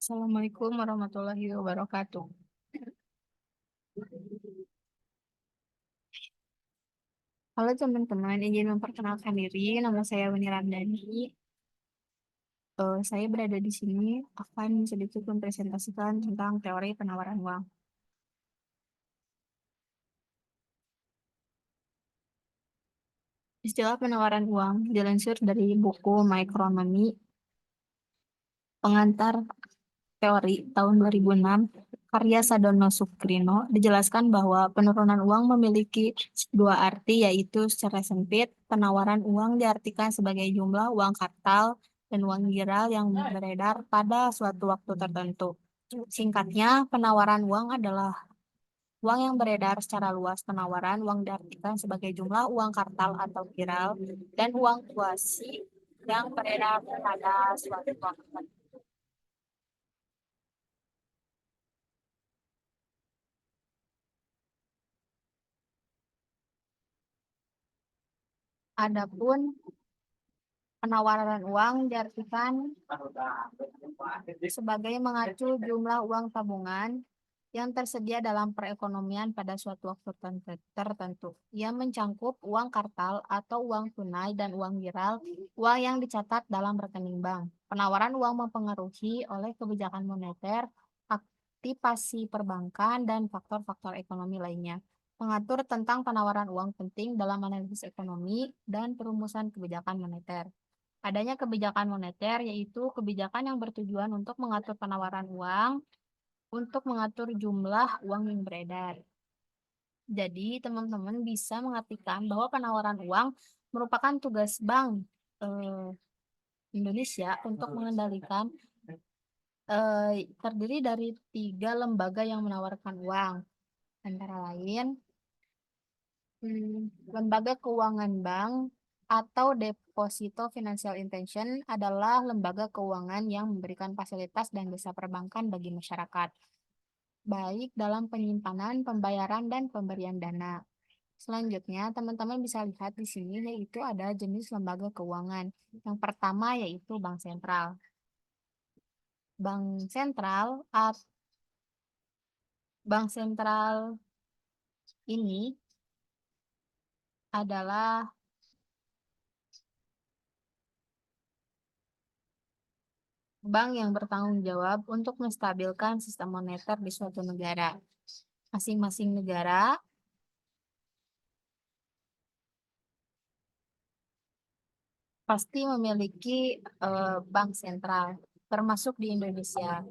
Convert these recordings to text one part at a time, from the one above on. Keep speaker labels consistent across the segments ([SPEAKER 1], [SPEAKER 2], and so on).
[SPEAKER 1] Assalamualaikum warahmatullahi wabarakatuh. Halo teman-teman, izin memperkenalkan diri. Nama saya Wini Ramdhani. Saya berada di sini akan sedikit mempresentasikan tentang teori penawaran uang. Istilah penawaran uang dilansir dari buku Microeconomy Pengantar Teori tahun 2006 karya Sadono Sukrino dijelaskan bahwa penurunan uang memiliki dua arti, yaitu secara sempit, penawaran uang diartikan sebagai jumlah uang kartal dan uang giral yang beredar pada suatu waktu tertentu. Singkatnya, penawaran uang adalah uang yang beredar secara luas. Penawaran uang diartikan sebagai jumlah uang kartal atau giral dan uang kuasi yang beredar pada suatu waktu tertentu. Adapun penawaran uang diartikan sebagai mengacu jumlah uang tabungan yang tersedia dalam perekonomian pada suatu waktu tertentu. Ia mencangkup uang kartal atau uang tunai dan uang giral, uang yang dicatat dalam rekening bank. Penawaran uang mempengaruhi oleh kebijakan moneter, aktivasi perbankan, dan faktor-faktor ekonomi lainnya. Mengatur tentang penawaran uang penting dalam analisis ekonomi dan perumusan kebijakan moneter. Adanya kebijakan moneter yaitu kebijakan yang bertujuan untuk mengatur penawaran uang, untuk mengatur jumlah uang yang beredar. Jadi, teman-teman bisa mengartikan bahwa penawaran uang merupakan tugas Bank eh, Indonesia untuk mengendalikan, terdiri dari tiga lembaga yang menawarkan uang, antara lain lembaga keuangan bank atau Deposito Financial Intention adalah lembaga keuangan yang memberikan fasilitas dan jasa perbankan bagi masyarakat, baik dalam penyimpanan, pembayaran, dan pemberian dana. Selanjutnya, teman-teman bisa lihat di sini yaitu ada jenis lembaga keuangan. Yang pertama yaitu bank sentral. Bank sentral, bank sentral ini adalah bank yang bertanggung jawab untuk menstabilkan sistem moneter di suatu negara. Masing-masing negara pasti memiliki bank sentral, termasuk di Indonesia.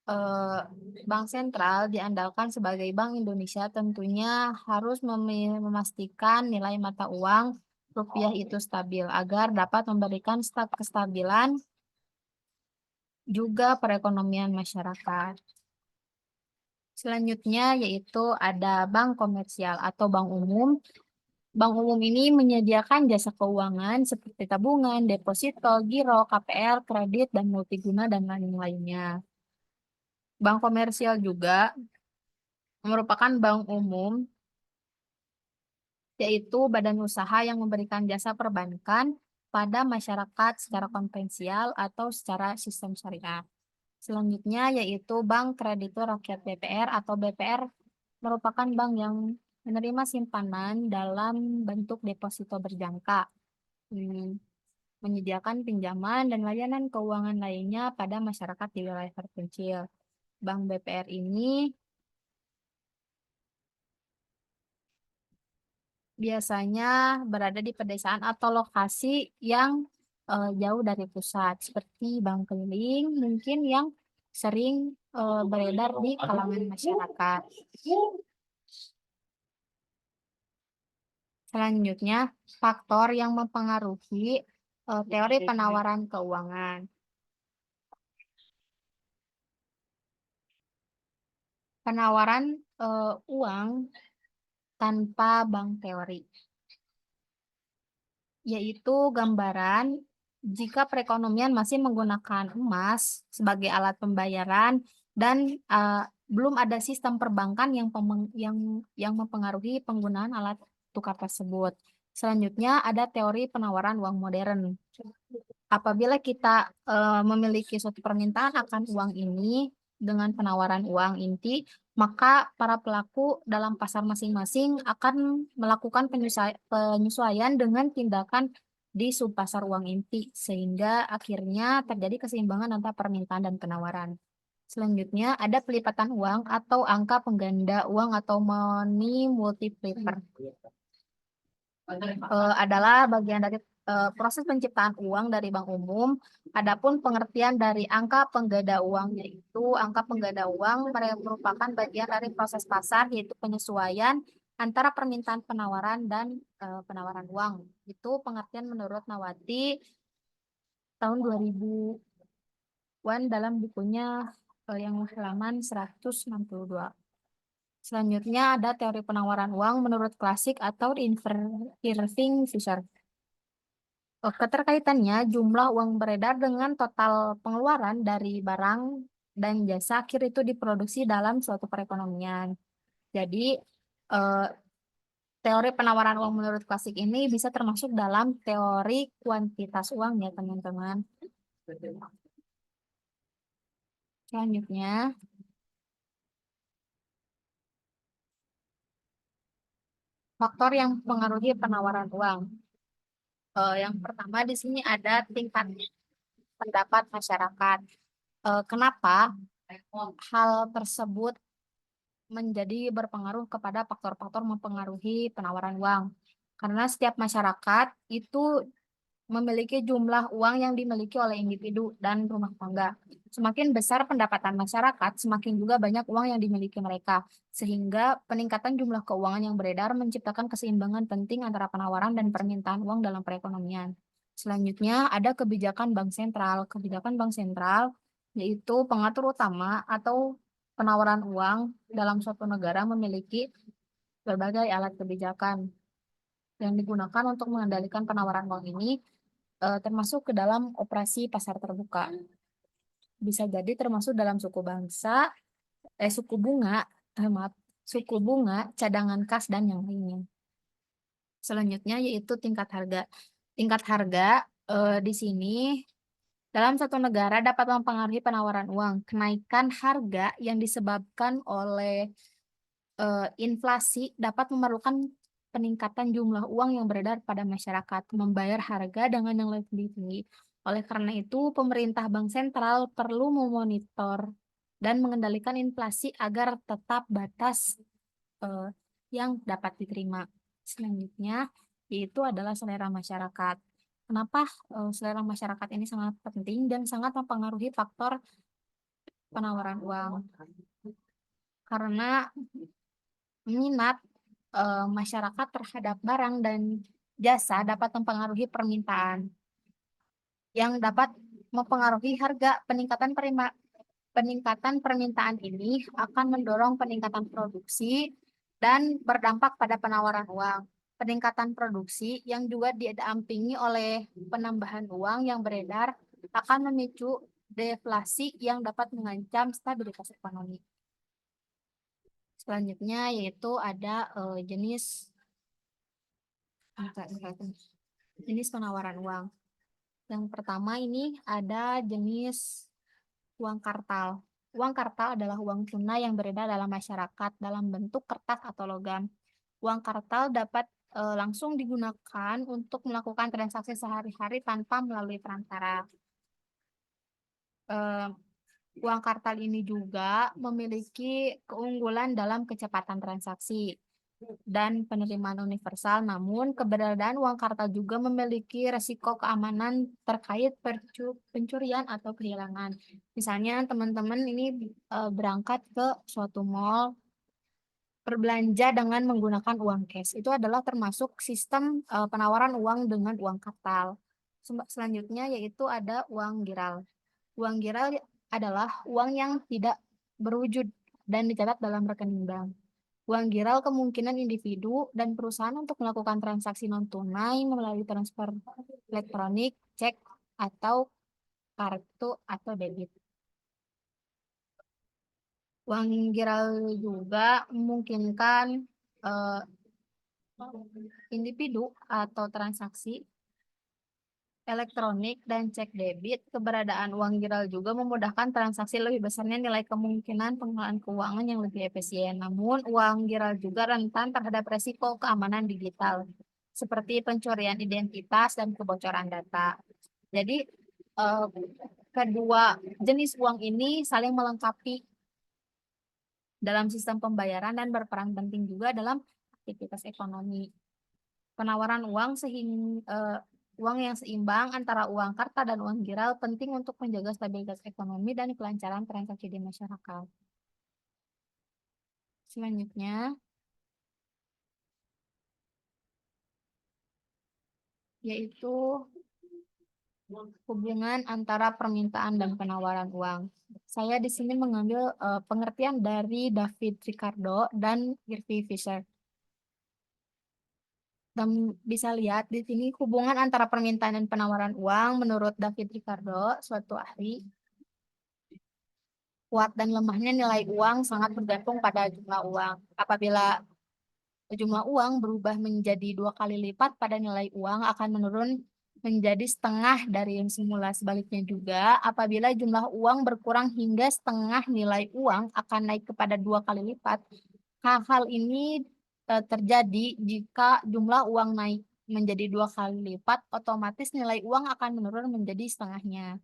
[SPEAKER 1] eh, Bank sentral diandalkan sebagai Bank Indonesia tentunya harus memastikan nilai mata uang rupiah itu stabil agar dapat memberikan kestabilan juga perekonomian masyarakat. Selanjutnya yaitu ada bank komersial atau bank umum. Bank umum ini menyediakan jasa keuangan seperti tabungan, deposito, giro, KPR, kredit, dan multiguna, dan lain-lainnya. Bank komersial juga merupakan bank umum, yaitu badan usaha yang memberikan jasa perbankan pada masyarakat secara konvensional atau secara sistem syariah. Selanjutnya yaitu Bank Kreditur Rakyat BPR atau BPR merupakan bank yang menerima simpanan dalam bentuk deposito berjangka, hmm, menyediakan pinjaman dan layanan keuangan lainnya pada masyarakat di wilayah terpencil. Bank BPR ini biasanya berada di pedesaan atau lokasi yang jauh dari pusat, seperti bank keliling mungkin yang sering beredar di kalangan masyarakat. Selanjutnya, faktor yang mempengaruhi teori penawaran keuangan. Penawaran uang tanpa bank teori, yaitu gambaran jika perekonomian masih menggunakan emas sebagai alat pembayaran dan belum ada sistem perbankan yang mempengaruhi penggunaan alat tukar tersebut. Selanjutnya ada teori penawaran uang modern. Apabila kita memiliki suatu permintaan akan uang ini dengan penawaran uang inti, maka para pelaku dalam pasar masing-masing akan melakukan penyesuaian dengan tindakan di subpasar uang inti, sehingga akhirnya terjadi keseimbangan antara permintaan dan penawaran. Selanjutnya ada pelipatan uang atau angka pengganda uang atau money multiplier. Adalah bagian dari proses penciptaan uang dari bank umum. Adapun pengertian dari angka pengganda uang, yaitu angka pengganda uang merupakan bagian dari proses pasar, yaitu penyesuaian antara permintaan penawaran dan penawaran uang. Itu pengertian menurut Nawati tahun 2000-an dalam bukunya yang halaman 162. Selanjutnya ada teori penawaran uang menurut klasik atau Irving Fisher. Keterkaitannya jumlah uang beredar dengan total pengeluaran dari barang dan jasa akhir itu diproduksi dalam suatu perekonomian. Jadi, eh, teori penawaran uang menurut klasik ini bisa termasuk dalam teori kuantitas uang ya, teman-teman. Selanjutnya, faktor yang mempengaruhi penawaran uang. Yang pertama di sini ada tingkat pendapat masyarakat. Kenapa hal tersebut menjadi berpengaruh kepada faktor-faktor mempengaruhi penawaran uang? Karena setiap masyarakat itu memiliki jumlah uang yang dimiliki oleh individu dan rumah tangga. Semakin besar pendapatan masyarakat, semakin juga banyak uang yang dimiliki mereka. Sehingga peningkatan jumlah keuangan yang beredar menciptakan keseimbangan penting antara penawaran dan permintaan uang dalam perekonomian. Selanjutnya ada kebijakan bank sentral. Kebijakan bank sentral yaitu pengatur utama atau penawaran uang dalam suatu negara memiliki berbagai alat kebijakan yang digunakan untuk mengendalikan penawaran uang ini, termasuk ke dalam operasi pasar terbuka. Bisa jadi termasuk dalam suku bunga, maaf, suku bunga, cadangan kas, dan yang lainnya. Selanjutnya yaitu tingkat harga. Tingkat harga di sini dalam satu negara dapat mempengaruhi penawaran uang. Kenaikan harga yang disebabkan oleh inflasi dapat memerlukan peningkatan jumlah uang yang beredar pada masyarakat, membayar harga dengan yang lebih tinggi. Oleh karena itu, pemerintah bank sentral perlu memonitor dan mengendalikan inflasi agar tetap batas eh, yang dapat diterima. Selanjutnya, yaitu adalah selera masyarakat. Kenapa selera masyarakat ini sangat penting dan sangat mempengaruhi faktor penawaran uang? Karena minat masyarakat terhadap barang dan jasa dapat mempengaruhi permintaan yang dapat mempengaruhi harga. Peningkatan permintaan ini akan mendorong peningkatan produksi dan berdampak pada penawaran uang. Peningkatan produksi yang juga didampingi oleh penambahan uang yang beredar akan memicu deflasi yang dapat mengancam stabilitas ekonomi. Selanjutnya yaitu ada jenis penawaran uang. Yang pertama ini ada jenis uang kartal. Uang kartal adalah uang tunai yang beredar dalam masyarakat dalam bentuk kertas atau logam. Uang kartal dapat langsung digunakan untuk melakukan transaksi sehari-hari tanpa melalui perantara. Eh, Uang kartal ini juga memiliki keunggulan dalam kecepatan transaksi dan penerimaan universal, namun keberadaan uang kartal juga memiliki resiko keamanan terkait pencurian atau kehilangan. Misalnya teman-teman ini berangkat ke suatu mall, berbelanja dengan menggunakan uang cash. Itu adalah termasuk sistem penawaran uang dengan uang kartal. Selanjutnya yaitu ada uang giral. Uang giral adalah uang yang tidak berwujud dan dicatat dalam rekening bank. Uang giral kemungkinan individu dan perusahaan untuk melakukan transaksi non-tunai melalui transfer elektronik, cek, atau kartu atau debit. Uang giral juga memungkinkan eh, individu atau transaksi elektronik dan cek debit. Keberadaan uang giral juga memudahkan transaksi lebih besarnya nilai kemungkinan pengelolaan keuangan yang lebih efisien. Namun, uang giral juga rentan terhadap resiko keamanan digital, seperti pencurian identitas dan kebocoran data. Jadi, eh, kedua jenis uang ini saling melengkapi dalam sistem pembayaran dan berperan penting juga dalam aktivitas ekonomi. Penawaran uang yang seimbang antara uang karta dan uang giral penting untuk menjaga stabilitas ekonomi dan kelancaran transaksi di masyarakat. Selanjutnya, yaitu hubungan antara permintaan dan penawaran uang. Saya di sini mengambil pengertian dari David Ricardo dan Irving Fisher. Dan bisa lihat di sini hubungan antara permintaan dan penawaran uang menurut David Ricardo, suatu ahli, kuat dan lemahnya nilai uang sangat bergantung pada jumlah uang. Apabila jumlah uang berubah menjadi 2 kali lipat pada nilai uang akan menurun menjadi setengah dari yang semula. Sebaliknya juga, apabila jumlah uang berkurang hingga setengah nilai uang akan naik kepada 2 kali lipat. Hal-hal ini terjadi jika jumlah uang naik menjadi 2 kali lipat, otomatis nilai uang akan menurun menjadi setengahnya.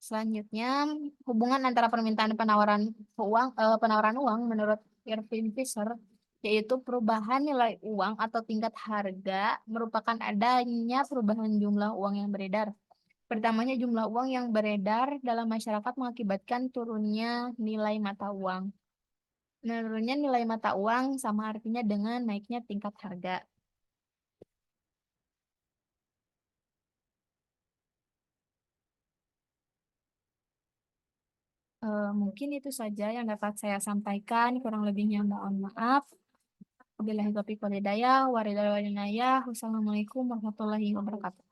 [SPEAKER 1] Selanjutnya, hubungan antara permintaan dan penawaran uang menurut Irving Fisher, yaitu perubahan nilai uang atau tingkat harga merupakan adanya perubahan jumlah uang yang beredar. Pertamanya jumlah uang yang beredar dalam masyarakat mengakibatkan turunnya nilai mata uang. Menurunnya nilai mata uang sama artinya dengan naiknya tingkat harga. Mungkin itu saja yang dapat saya sampaikan. Kurang lebihnya mohon maaf. Wabillahi taufiq wal hidayah. Wassalamualaikum warahmatullahi wabarakatuh.